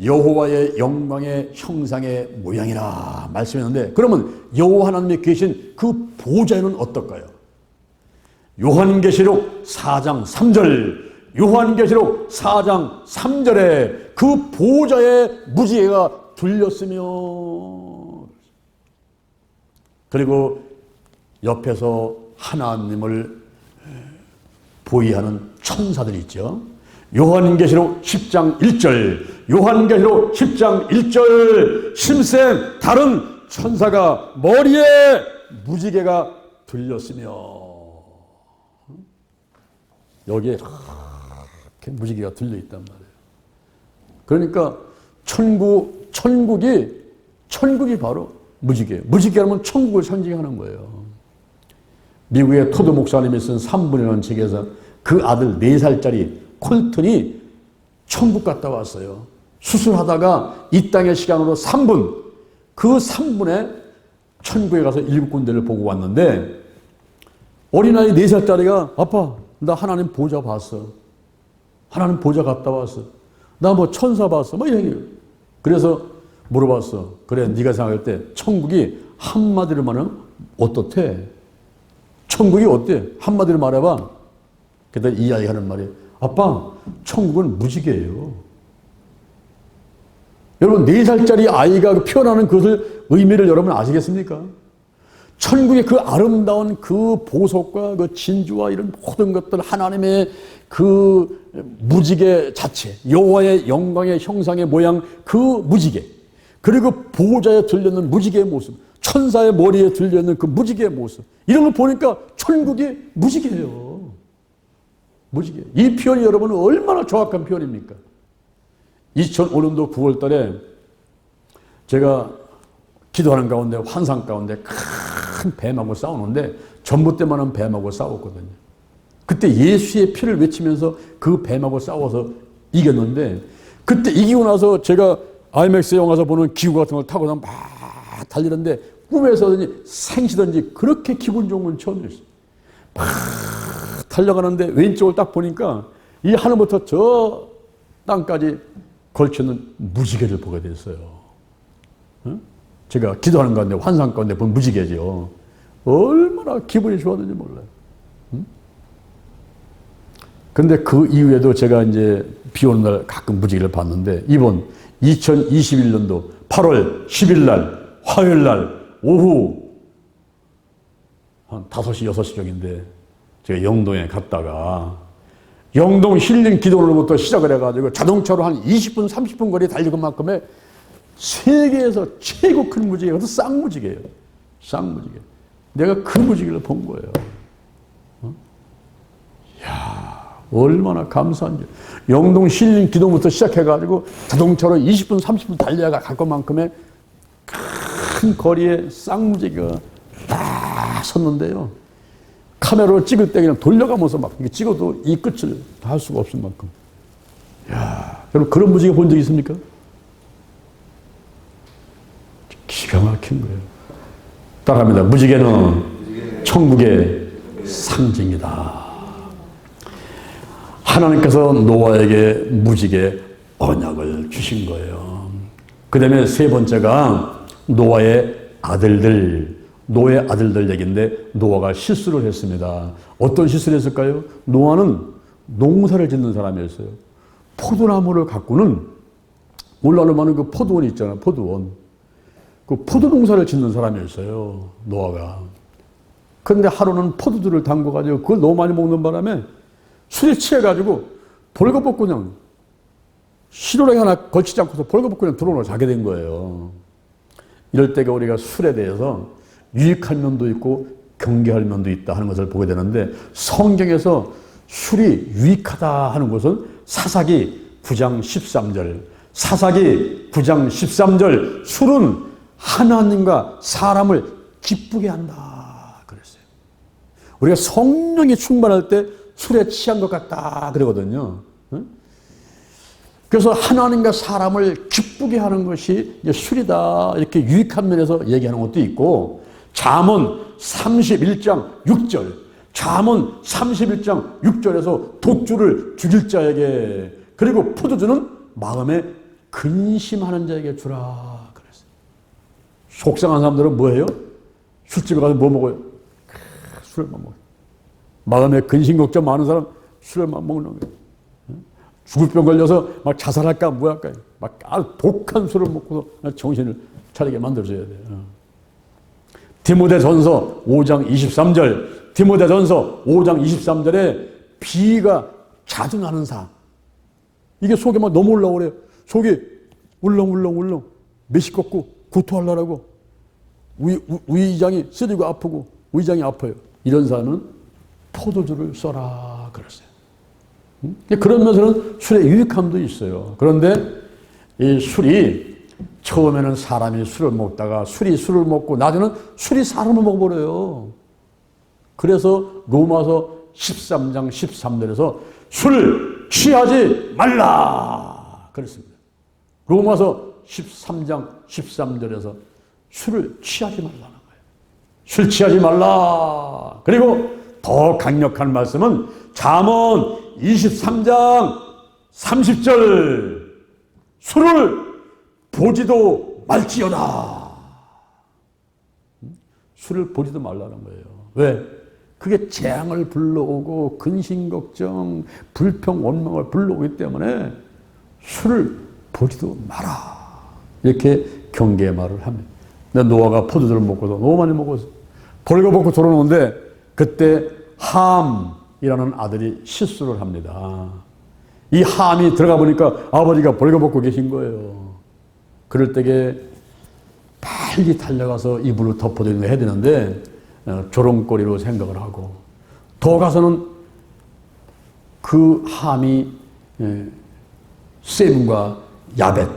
여호와의 영광의 형상의 모양이라 말씀했는데, 그러면 여호와 하나님이 계신 그 보좌는 어떨까요? 요한계시록 4장 3절, 요한계시록 4장 3절에 그 보좌에 무지개가 들렸으며, 그리고 옆에서 하나님을 보위하는 천사들이 있죠. 요한계시록 10장 1절, 요한계시록 10장 1절, 심생 다른 천사가 머리에 무지개가 들렸으며, 여기에 이렇게 무지개가 들려있단 말이에요. 그러니까 천국이 바로 무지개. 무지개라면 천국을 상징하는 거예요. 미국의 토드 목사님이 쓴 3분이라는 책에서 그 아들 4살짜리 콜튼이 천국 갔다 왔어요. 수술하다가 이 땅의 시간으로 3분, 그 3분에 천국에 가서 7군데를 보고 왔는데 어린아이 4살짜리가 아빠 나 하나님 보좌 봤어. 하나님 보좌 갔다 왔어. 나 뭐 천사 봤어. 뭐 이런 얘기예요. 그래서 물어봤어. 그래 네가 생각할 때 천국이 한마디로 말하면 어떻대? 천국이 어때? 한마디로 말해봐. 그랬더니 이 아이가 하는 말이 아빠 천국은 무지개예요. 여러분 4살짜리 아이가 표현하는 그것을 의미를 여러분 아시겠습니까? 천국의 그 아름다운 그 보석과 그 진주와 이런 모든 것들 하나님의 그 무지개 자체 여호와의 영광의 형상의 모양 그 무지개 그리고 보호자에 들려있는 무지개의 모습 천사의 머리에 들려있는 그 무지개의 모습 이런 걸 보니까 천국이 무지개예요. 무지개. 이 표현이 여러분은 얼마나 정확한 표현입니까? 2005년도 9월 달에 제가 기도하는 가운데 환상 가운데 큰 뱀하고 싸우는데 전봇대만한 뱀하고 싸웠거든요. 그때 예수의 피를 외치면서 그 뱀하고 싸워서 이겼는데 그때 이기고 나서 제가 IMAX 영화에서 보는 기구 같은 걸 타고 막 달리는데 꿈에서든지 생시든지 그렇게 기분 좋은 건 처음이었어요. 막 달려가는데 왼쪽을 딱 보니까 이 하늘부터 저 땅까지 걸쳐있는 무지개를 보게 됐어요. 제가 기도하는 가운데 환상 가운데 본 무지개죠. 얼마나 기분이 좋았는지 몰라요. 근데 그 이후에도 제가 이제 비 오는 날 가끔 무지개를 봤는데 이번 2021년도 8월 10일 날 화요일 날 오후 한 5시 6시경인데 제가 영동에 갔다가 영동 힐링 기도로부터 시작을 해가지고 자동차로 한 20분 30분 거리 달리는 만큼의 세계에서 최고 큰 무지개, 그것도 쌍무지개예요. 쌍무지개. 내가 그 무지개를 본 거예요. 이야, 얼마나 감사한지. 영동 힐링 기도부터 시작해가지고 자동차로 20분, 30분 달려가 갈 것만큼의 큰 거리에 쌍무지개가 딱 섰는데요. 카메라로 찍을 때 그냥 돌려가면서 막 찍어도 이 끝을 다 할 수가 없을 만큼. 이야, 여러분 그런 무지개 본 적 있습니까? 기가 막힌 거예요. 따라합니다. 무지개는 천국의 상징이다. 하나님께서 노아에게 무지개 언약을 주신 거예요. 그 다음에 세 번째가 노아의 아들들, 노아의 아들들 얘기인데 노아가 실수를 했습니다. 어떤 실수를 했을까요? 노아는 농사를 짓는 사람이었어요. 포도나무를 갖고는 올라오는 많은 그 포도원이 있잖아요. 포도원. 그 포도 농사를 짓는 사람이었어요. 노아가. 그런데 하루는 포도주를 담궈가지고 그걸 너무 많이 먹는 바람에 술에 취해가지고 벌거벗고 그냥 시로랭이 하나 걸치지 않고서 벌거벗고 그냥 들어오고 자게 된 거예요. 이럴 때가 우리가 술에 대해서 유익한 면도 있고 경계할 면도 있다 하는 것을 보게 되는데 성경에서 술이 유익하다 하는 것은 사사기 9장 13절 사사기 9장 13절 술은 하나님과 사람을 기쁘게 한다 그랬어요. 우리가 성령이 충만할 때 술에 취한 것 같다 그러거든요. 그래서 하나님과 사람을 기쁘게 하는 것이 술이다 이렇게 유익한 면에서 얘기하는 것도 있고 잠언 31장 6절 잠언 31장 6절에서 독주를 죽일 자에게 그리고 포도주는 마음에 근심하는 자에게 주라 그랬어요. 속상한 사람들은 뭐예요? 술집에 가서 뭐 먹어요? 술만 먹어요. 마음에 근심 걱정 많은 사람 술만 먹는 거예요. 죽을 병 걸려서 막 자살할까 뭐할까 막 독한 술을 먹고서 정신을 차리게 만들어줘야 돼요. 디모데전서 5장 23절 디모데전서 5장 23절에 비가 자주 나는 사 이게 속에 막 너무 올라오래요. 속이 울렁울렁 메시껍고 구토하려고 위장이 쓰리고 아프고 위장이 아파요. 이런 사람은 포도주를 써라 그랬어요. 그러면서는 술의 유익함도 있어요. 그런데 이 술이 처음에는 사람이 술을 먹다가 술이 술을 먹고 나중에는 술이 사람을 먹어버려요. 그래서 로마서 13장 13절에서 술 술을 취하지 말라 그랬습니다. 로마서 13장 13절에서 술을 취하지 말라는 거예요. 술 취하지 말라. 그리고 더 강력한 말씀은 잠언 23장 30절 술을 보지도 말지어다. 술을 보지도 말라는 거예요. 왜? 그게 재앙을 불러오고 근심걱정, 불평, 원망을 불러오기 때문에 술을 보지도 마라. 이렇게 경계의 말을 합니다. 근데 노아가 포도주를 먹고도 너무 많이 먹어서 벌거벗고 돌아오는데 그때 함이라는 아들이 실수를 합니다. 이 함이 들어가 보니까 아버지가 벌거벗고 계신 거예요. 그럴 때에 빨리 달려가서 이불로 덮어드리는 거 해야 되는데 조롱거리로 생각을 하고 더 가서는 그 함이 셈과 야벳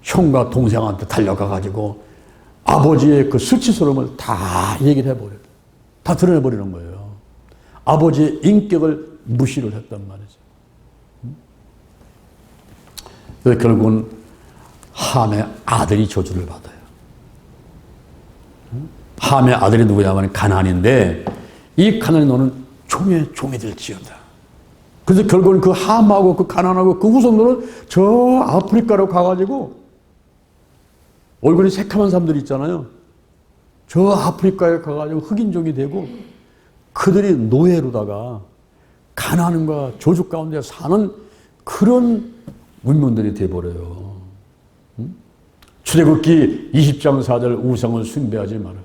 형과 동생한테 달려가가지고 아버지의 그 수치스러움을 다 얘기를 해버려요. 다 드러내버리는 거예요. 아버지의 인격을 무시를 했단 말이죠. 그래서 결국은 함의 아들이 저주를 받아요. 함의 아들이 누구냐면 가나안인데 이 가나안이 너는 종의 종이 될지어다. 그래서 결국은 그 함하고 그 가나안하고 그 후손들은 저 아프리카로 가가지고 얼굴이 새카만 사람들이 있잖아요. 저 아프리카에 가가지고 흑인종이 되고 그들이 노예로다가 가난과 저주 가운데 사는 그런 문명들이 돼버려요. 출애굽기 20장 4절 우상을 숭배하지 마라.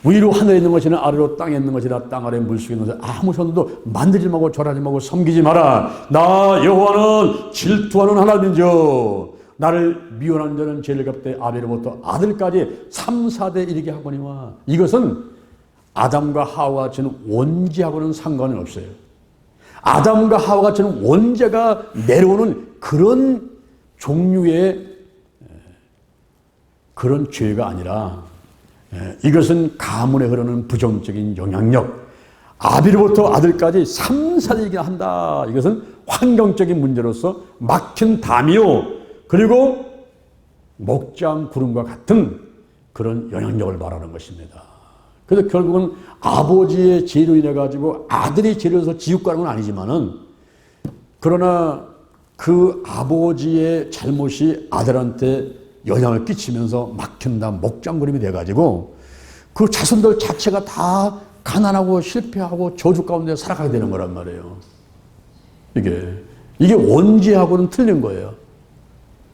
위로 하늘에 있는 것이나 아래로 땅에 있는 것이나 땅 아래 물속에 있는 것이나 아무 손도 만들지 말고 절하지 말고 섬기지 마라. 나 여호와는 질투하는 하나님이죠. 나를 미워하는 자는 죄를 갚되 아벨로부터 아들까지 3, 4대 이르게 하거니와. 이것은 아담과 하와가 지는 원죄하고는 상관이 없어요. 아담과 하와가 지는 원죄가 내려오는 그런 종류의 그런 죄가 아니라 이것은 가문에 흐르는 부정적인 영향력, 아비로부터 아들까지 3, 4대이긴 한다. 이것은 환경적인 문제로서 막힌 담이요, 그리고 목장 구름과 같은 그런 영향력을 말하는 것입니다. 그래서 결국은 아버지의 죄로 인해 가지고 아들이 죄로서 지옥 가는 건 아니지만은, 그러나 그 아버지의 잘못이 아들한테 영향을 끼치면서 막힌다, 목장구름이 돼가지고 그 자손들 자체가 다 가난하고 실패하고 저주 가운데 살아가게 되는 거란 말이에요. 이게 원죄하고는 틀린 거예요.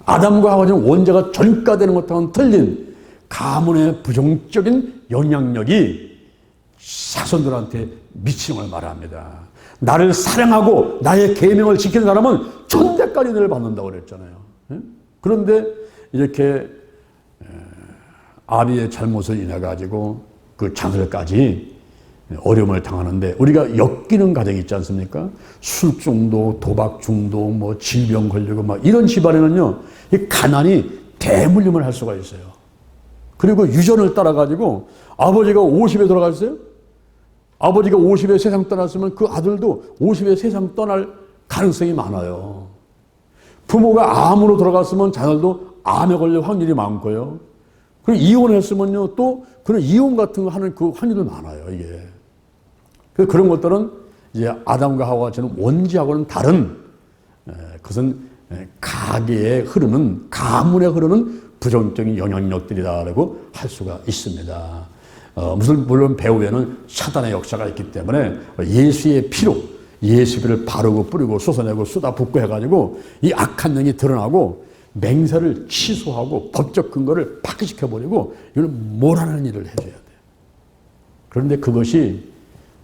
아담과 하와는 원죄가 전가되는 것과는 틀린 가문의 부정적인 영향력이 자손들한테 미치는 걸 말합니다. 나를 사랑하고 나의 계명을 지키는 사람은 천대까지 은혜를 받는다고 그랬잖아요. 그런데 이렇게 아비의 잘못을 인해 가지고 그 자녀까지 어려움을 당하는데, 우리가 엮이는 가정이 있지 않습니까? 술 중독, 도박 중독, 뭐 질병 걸리고 막 이런 집안에는요, 이 가난이 대물림을 할 수가 있어요. 그리고 유전을 따라 가지고 아버지가 50에 돌아갔어요. 아버지가 50에 세상 떠났으면 그 아들도 50에 세상 떠날 가능성이 많아요. 부모가 암으로 돌아갔으면 자녀도 암에 걸릴 확률이 많고요. 그리고 이혼했으면요, 또 그런 이혼 같은 거 하는 그 확률도 많아요, 이게. 그런 것들은 이제 아담과 하와가 저는 원죄하고는 다른, 그것은 가계에 흐르는, 가문에 흐르는 부정적인 영향력들이라고 할 수가 있습니다. 물론 배후에는 사단의 역사가 있기 때문에 예수의 피로, 예수를 바르고 뿌리고 쏟아내고 쏟아붓고 해가지고 이 악한 영이 드러나고 맹세를 취소하고 법적 근거를 파괴시켜버리고 이건 몰아내는 일을 해줘야 돼요. 그런데 그것이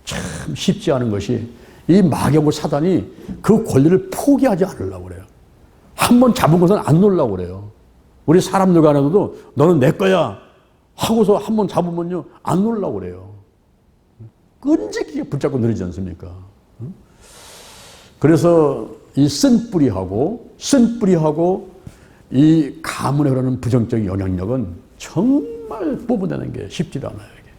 참 쉽지 않은 것이, 이 마귀하고 사단이 그 권리를 포기하지 않으려고 그래요. 한번 잡은 것은 안 놓으려고 그래요. 우리 사람들 간에도 너는 내 거야 하고서 한번 잡으면요, 안 놓으려고 그래요. 끈질기게 붙잡고 늘리지 않습니까? 그래서 이 쓴뿌리하고 이 가문에 흐르는 부정적인 영향력은 정말 뽑아내는 게 쉽지 않아요. 이게.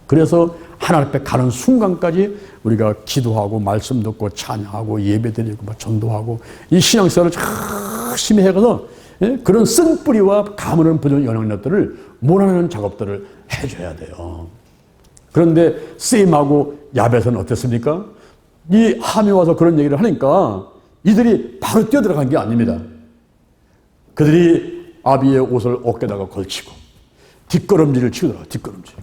그래서 하나님 앞에 가는 순간까지 우리가 기도하고 말씀 듣고 찬양하고 예배드리고 막 전도하고 이 신앙생활을 열심히 해가서 그런 쓴뿌리와 가물은 부정 영향력들을 몰아내는 작업들을 해줘야 돼요. 그런데 쌤하고 야벳은 어땠습니까? 이 함이 와서 그런 얘기를 하니까 이들이 바로 뛰어들어간 게 아닙니다. 그들이 아비의 옷을 어깨다가 걸치고 뒷걸음질을 치더라. 뒷걸음질.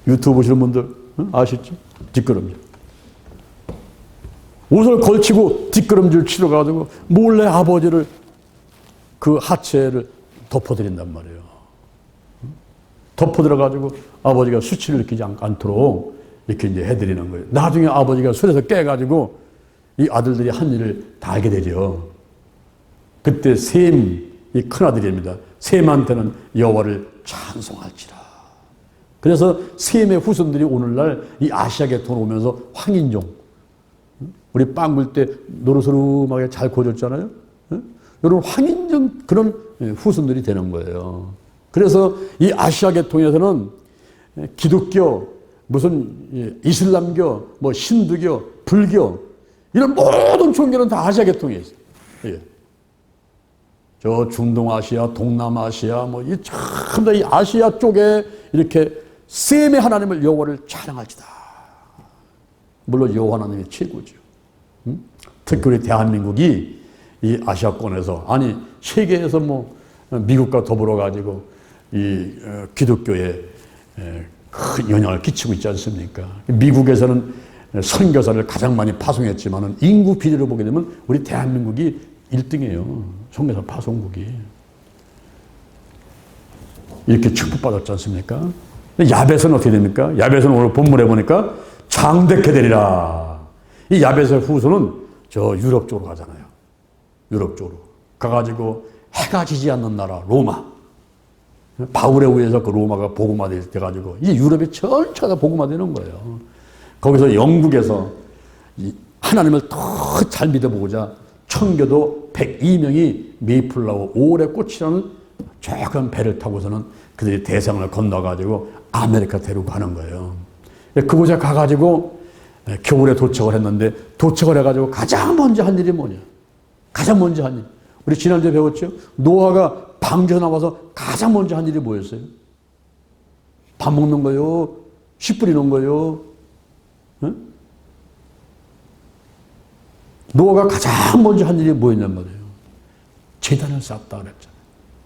유튜브 보시는 분들 아시죠? 뒷걸음질. 옷을 걸치고 뒷걸음질 치러 가지고 몰래 아버지를 그 하체를 덮어드린단 말이에요. 덮어들어 가지고 아버지가 수치를 느끼지 않도록 이렇게 이제 해드리는 거예요. 나중에 아버지가 술에서 깨가지고 이 아들들이 한 일을 다 알게 되죠. 그때 셈, 이 큰아들입니다. 셈한테는 여호와를 찬송할지라. 그래서 셈의 후손들이 오늘날 이 아시아 계통으로 오면서 황인종, 우리 빵 굴 때 노르스름하게 잘 구워줬잖아요. 여러분 황인종 그런 후손들이 되는 거예요. 그래서 이 아시아 계통에서는 기독교, 무슨 이슬람교, 뭐 힌두교, 불교 이런 모든 종교는 다 아시아 계통에 있어요. 예. 저 중동아시아, 동남아시아 뭐 이 전부 다 이 아시아 쪽에 이렇게 셈의 하나님을 여호와를 찬양할지다. 물론 여호와 하나님이 최고죠. 특히 우리 대한민국이 이 아시아권에서 아니 세계에서 뭐 미국과 더불어 가지고 이 기독교에 큰 영향을 끼치고 있지 않습니까? 미국에서는 선교사를 가장 많이 파송했지만은 인구 비례로 보게 되면 우리 대한민국이 1등이에요. 선교사 파송국이. 이렇게 축복받았지 않습니까? 야벳은 어떻게 됩니까? 야벳은 오늘 본문에 보니까 장대케 되리라. 이 야벳의 후손은 저 유럽 쪽으로 가잖아요. 유럽 쪽으로. 가가지고 해가 지지 않는 나라, 로마. 바울에 의해서 그 로마가 복음화 돼가지고 이 유럽이 전체가 복음화되는 거예요. 거기서 영국에서 하나님을 더 잘 믿어보고자 청교도 102명이 메이플라워 오래 꽃이라는 조금 배를 타고서는 그들이 대상을 건너가지고 아메리카 대로 가는 거예요. 그곳에 가가지고 겨울에 도착을 했는데 도착을 해가지고 가장 먼저 한 일이 뭐냐? 가장 먼저 한 일. 우리 지난주에 배웠죠? 노아가 방주에 나와서 가장 먼저 한 일이 뭐였어요? 밥 먹는 거요? 씨 뿌리는 거요? 응? 노아가 가장 먼저 한 일이 뭐였냔 말이에요? 제단을 쌓았다 그랬잖아요.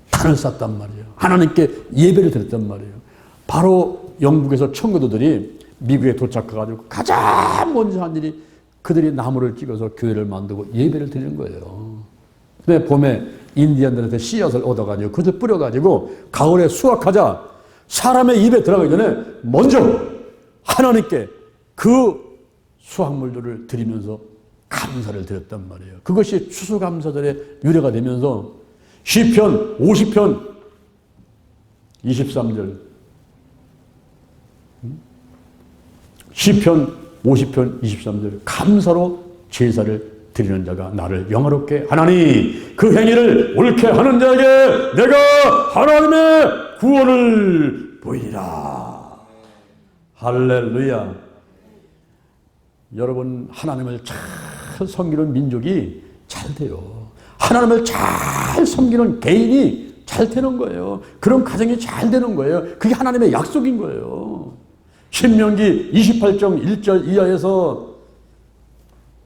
단을 쌓았단 말이에요. 하나님께 예배를 드렸단 말이에요. 바로 영국에서 청교도들이 미국에 도착해가지고 가장 먼저 한 일이 그들이 나무를 찍어서 교회를 만들고 예배를 드리는 거예요. 근데 봄에 인디언들한테 씨앗을 얻어가지고 그것을 뿌려가지고 가을에 수확하자 사람의 입에 들어가기 전에 먼저 하나님께 그 수확물들을 드리면서 감사를 드렸단 말이에요. 그것이 추수감사절의 유래가 되면서 시편 50편 23절 시편 50편 23절 감사로 제사를 드리는 자가 나를 영화롭게 하나니 그 행위를 옳게 하는 자에게 내가 하나님의 구원을 보이리라. 할렐루야. 여러분 하나님을 잘 섬기는 민족이 잘 돼요. 하나님을 잘 섬기는 개인이 잘 되는 거예요. 그런 가정이 잘 되는 거예요. 그게 하나님의 약속인 거예요. 신명기 28장 1절 이하에서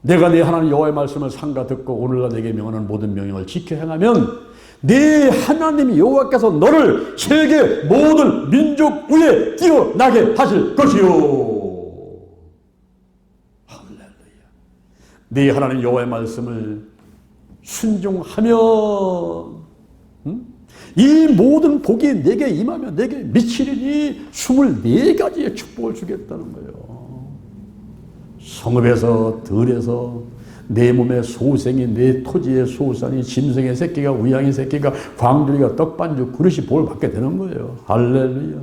내가 네 하나님 여호와의 말씀을 삼가 듣고 오늘날 내게 명하는 모든 명령을 지켜 행하면 네 하나님 여호와께서 너를 세계 모든 민족 위에 뛰어나게 하실 것이요. 할렐루야. 네 하나님 여호와의 말씀을 순종하면 이 모든 복이 내게 임하면 내게 미치리니 24가지의 축복을 주겠다는 거예요. 성읍에서 들에서 내 몸의 소생이 내 토지의 소산이 짐승의 새끼가 우양의 새끼가 광주리가 떡반죽 그릇이 복을 받게 되는 거예요. 할렐루야.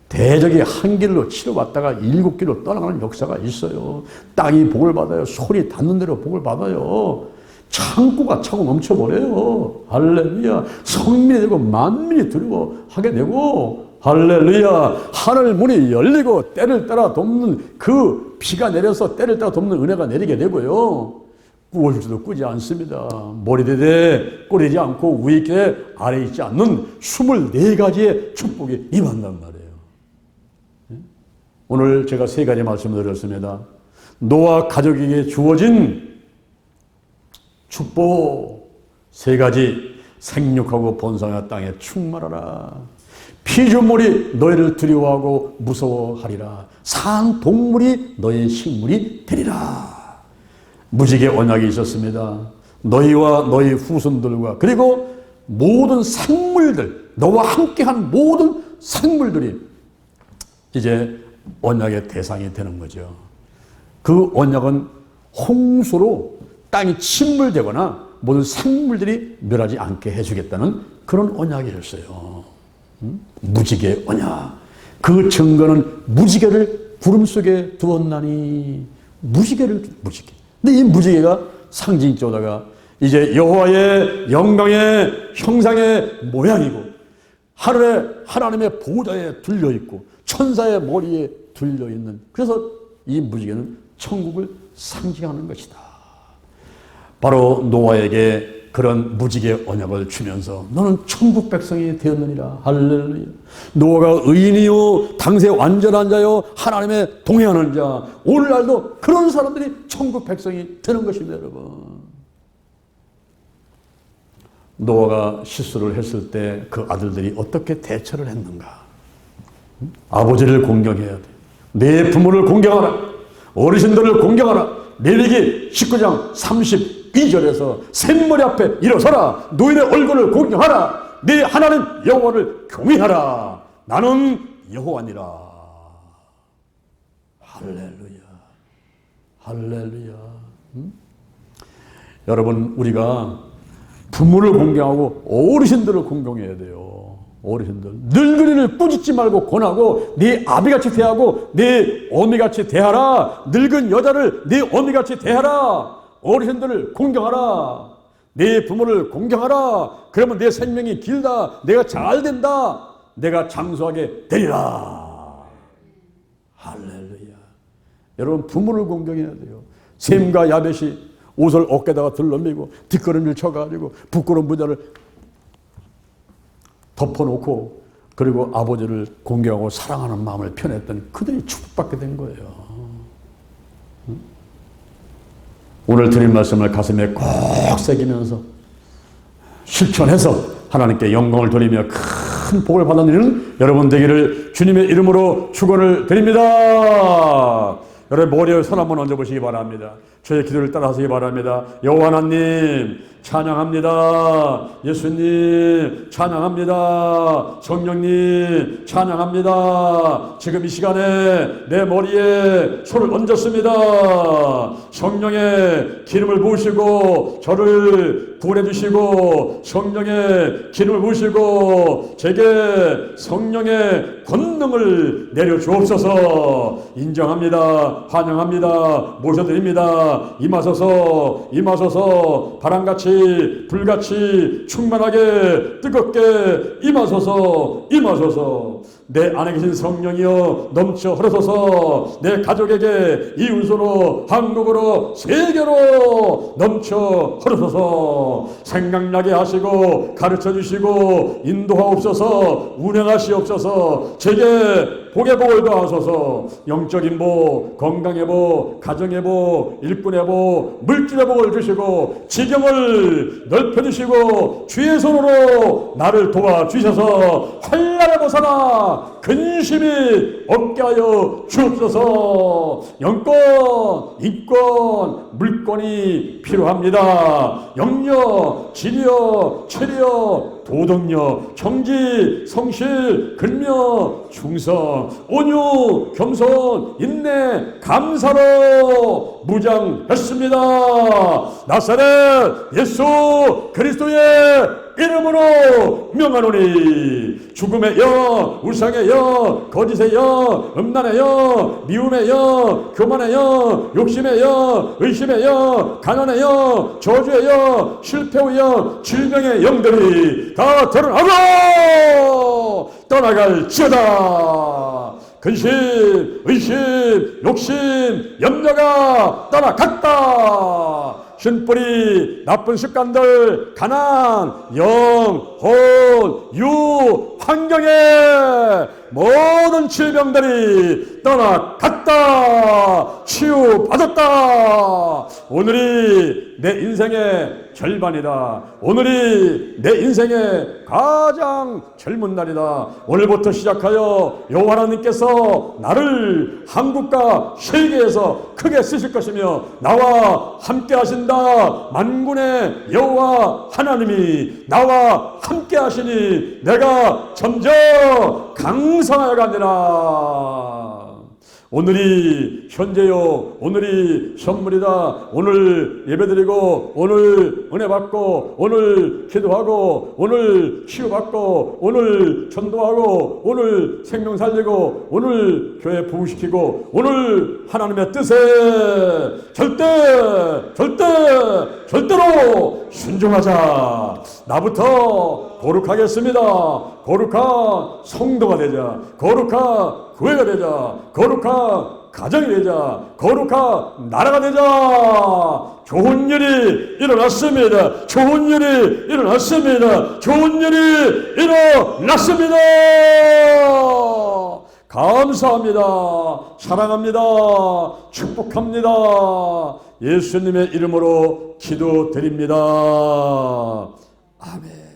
대적이 한 길로 치러왔다가 7길로 떠나가는 역사가 있어요. 땅이 복을 받아요. 소리 닿는 대로 복을 받아요. 창고가 차고 넘쳐버려요. 할렐루야. 성민이 되고 만민이 두려워하게 되고 할렐루야. 하늘 문이 열리고 때를 따라 돕는 그 비가 내려서 때를 따라 돕는 은혜가 내리게 되고요. 꾸어줄지도 꾸지 않습니다. 머리대대 꼬리지 않고 위에 있게 아래 있지 않는 24가지의 축복이 임한단 말이에요. 오늘 제가 3가지 말씀을 드렸습니다. 노아 가족에게 주어진 축복 3가지. 생육하고 번성하여 땅에 충만하라. 피조물이 너희를 두려워하고 무서워하리라. 산 동물이 너의 식물이 되리라. 무지개 언약이 있었습니다. 너희와 너희 후손들과 그리고 모든 생물들, 너와 함께한 모든 생물들이 이제 언약의 대상이 되는 거죠. 그 언약은 홍수로 땅이 침몰되거나 모든 생물들이 멸하지 않게 해주겠다는 그런 언약이었어요. 무지개 언약. 그 증거는 무지개를 구름 속에 두었나니. 무지개. 근데 이 무지개가 상징적으로다가 이제 여호와의 영광의 형상의 모양이고 하늘에 하나님의 보좌에 둘려 있고 천사의 머리에 둘려 있는. 그래서 이 무지개는 천국을 상징하는 것이다. 바로 노아에게 그런 무지개 언약을 주면서 너는 천국 백성이 되었느니라. 할렐루야. 노아가 의인이요 당세 완전한 자요 하나님의 동행하는 자. 오늘날도 그런 사람들이 천국 백성이 되는 것입니다. 여러분, 노아가 실수를 했을 때 그 아들들이 어떻게 대처를 했는가. 아버지를 공경해야 돼. 내 부모를 공경하라. 어르신들을 공경하라. 레위기 19장 32절에서 샘머리 앞에 일어서라. 노인의 얼굴을 공경하라. 네 하나님 여호와를 경외하라. 나는 여호와니라. 할렐루야. 할렐루야. 여러분, 우리가 부모를 공경하고 어르신들을 공경해야 돼요. 어르신들, 늙은이를 꾸짖지 말고 권하고 네 아비같이 대하고 네 어미같이 대하라. 늙은 여자를 네 어미같이 대하라. 어르신들을 공경하라. 네 부모를 공경하라. 그러면 내 생명이 길다. 내가 잘 된다. 내가 장수하게 되리라. 할렐루야. 여러분, 부모를 공경해야 돼요. 셈과 야벳이 옷을 어깨다가 들러매고 뒷걸음질 쳐가지고 부끄러운 부자를 덮어놓고 그리고 아버지를 공경하고 사랑하는 마음을 표현했던 그들이 축복받게 된 거예요. 오늘 드린 말씀을 가슴에 꼭 새기면서 실천해서 하나님께 영광을 돌리며 큰 복을 받는 여러분 되기를 주님의 이름으로 축원을 드립니다. 여러분 머리에 손 한번 얹어보시기 바랍니다. 저의 기도를 따라하시기 바랍니다. 여호와 하나님 찬양합니다. 예수님 찬양합니다. 성령님 찬양합니다. 지금 이 시간에 내 머리에 손을 얹었습니다. 성령의 기름을 부으시고 저를 구원해 주시고 성령의 기름을 부으시고 제게 성령의 권능을 내려 주옵소서. 인정합니다. 환영합니다. 모셔드립니다. 임하소서 바람같이 불같이 충만하게 뜨겁게 임하소서. 내 안에 계신 성령이여 넘쳐 흐르소서. 내 가족에게 이웃으로 한국으로 세계로 넘쳐 흐르소서. 생각나게 하시고 가르쳐 주시고 인도하옵소서. 운행하시옵소서. 제게 복의 복을 더하소서. 영적인 복, 건강의 복, 가정의 복, 일꾼의 복, 물질의 복을 주시고 지경을 넓혀주시고 주의 손으로 나를 도와주셔서 환난을 벗어나 근심이 없게 하여 주옵소서. 영권, 인권, 물권이 필요합니다. 영력, 지력, 체력, 도덕력, 정직, 성실, 근력, 충성, 온유, 겸손, 인내, 감사로 무장했습니다. 나사렛 예수 그리스도의 이름으로 명하노니 죽음의 영, 우상의 영, 거짓의 영, 음란의 영, 미움의 영, 교만의 영, 욕심의 영, 의심의 영, 가난의 영, 저주의 영, 실패의 영, 질병의 영들이 다 드러나고 떠나갈지어다. 근심, 의심, 욕심, 염려가 떠나갔다. 신뿌리, 나쁜 습관들, 가난, 영, 혼, 유, 환경의 모든 질병들이 떠나갔다. 치유받았다. 오늘이 내 인생의 절반이다. 오늘이 내 인생의 가장 젊은 날이다. 오늘부터 시작하여 여호와 하나님께서 나를 한국과 세계에서 크게 쓰실 것이며 나와 함께 하신다. 만군의 여호와 하나님이 나와 함께 하시니 내가 점점 강성하여 가니라. 오늘이 현재요, 오늘이 선물이다. 오늘 예배드리고, 오늘 은혜 받고, 오늘 기도하고, 오늘 치유받고, 오늘 전도하고, 오늘 생명 살리고, 오늘 교회 부흥시키고, 오늘 하나님의 뜻에 절대로 순종하자. 나부터 거룩하겠습니다. 거룩한 성도가 되자. 거룩한 교회가 되자. 거룩한 가정이 되자. 거룩한 나라가 되자. 좋은 일이 일어났습니다. 좋은 일이 일어났습니다. 좋은 일이 일어났습니다. 감사합니다. 사랑합니다. 축복합니다. 예수님의 이름으로 기도드립니다. 아멘.